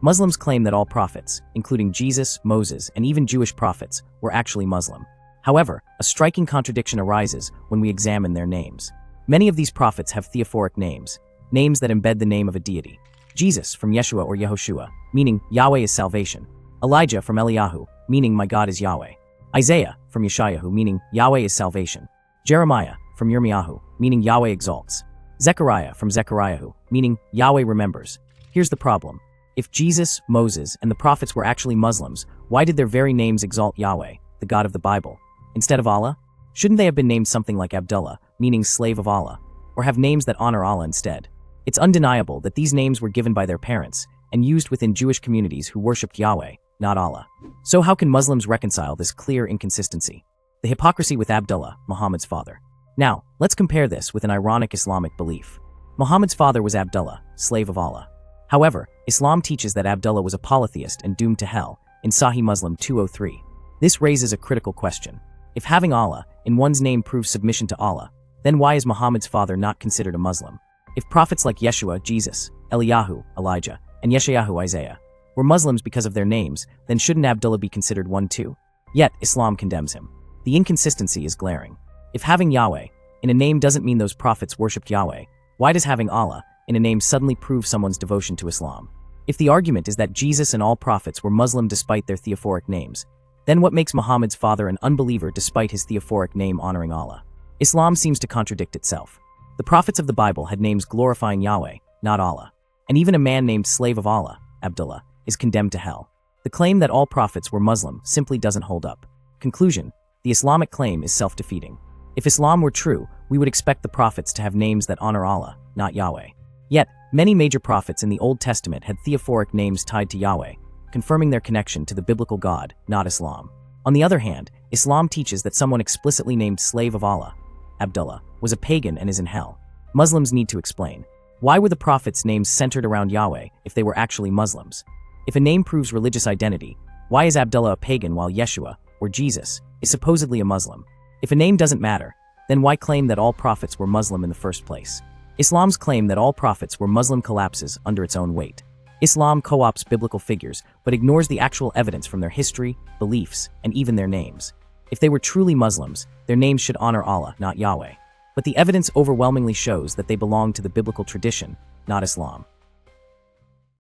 Muslims claim that all prophets, including Jesus, Moses, and even Jewish prophets, were actually Muslim. However, a striking contradiction arises when we examine their names. Many of these prophets have theophoric names, names that embed the name of a deity. Jesus from Yeshua or Yehoshua, meaning Yahweh is salvation. Elijah from Eliyahu, meaning my God is Yahweh. Isaiah from Yeshayahu, meaning Yahweh is salvation. Jeremiah from Yirmiyahu, meaning Yahweh exalts. Zechariah from Zechariahu, meaning Yahweh remembers. Here's the problem. If Jesus, Moses, and the prophets were actually Muslims, why did their very names exalt Yahweh, the God of the Bible, instead of Allah? Shouldn't they have been named something like Abdullah, meaning slave of Allah, or have names that honor Allah instead? It's undeniable that these names were given by their parents and used within Jewish communities who worshipped Yahweh, not Allah. So how can Muslims reconcile this clear inconsistency? The hypocrisy with Abdullah, Muhammad's father. Now, let's compare this with an ironic Islamic belief. Muhammad's father was Abdullah, slave of Allah. However, Islam teaches that Abdullah was a polytheist and doomed to hell in Sahih Muslim 203. This raises a critical question. If having Allah in one's name proves submission to Allah, then why is Muhammad's father not considered a Muslim? If prophets like Yeshua, Jesus, Eliyahu, Elijah, and Yeshayahu, Isaiah, were Muslims because of their names, then shouldn't Abdullah be considered one too? Yet, Islam condemns him. The inconsistency is glaring. If having Yahweh in a name doesn't mean those prophets worshipped Yahweh, why does having Allah in a name suddenly prove someone's devotion to Islam? If the argument is that Jesus and all prophets were Muslim despite their theophoric names, then what makes Muhammad's father an unbeliever despite his theophoric name honoring Allah? Islam seems to contradict itself. The prophets of the Bible had names glorifying Yahweh, not Allah. And even a man named slave of Allah, Abdullah, is condemned to hell. The claim that all prophets were Muslim simply doesn't hold up. Conclusion: the Islamic claim is self-defeating. If Islam were true, we would expect the prophets to have names that honor Allah, not Yahweh. Yet, many major prophets in the Old Testament had theophoric names tied to Yahweh, confirming their connection to the biblical God, not Islam. On the other hand, Islam teaches that someone explicitly named slave of Allah, Abdullah, was a pagan and is in hell. Muslims need to explain. Why were the prophets' names centered around Yahweh if they were actually Muslims? If a name proves religious identity, why is Abdullah a pagan while Yeshua, or Jesus, is supposedly a Muslim? If a name doesn't matter, then why claim that all prophets were Muslim in the first place? Islam's claim that all prophets were Muslim collapses under its own weight. Islam co-opts biblical figures, but ignores the actual evidence from their history, beliefs, and even their names. If they were truly Muslims, their names should honor Allah, not Yahweh. But the evidence overwhelmingly shows that they belong to the biblical tradition, not Islam.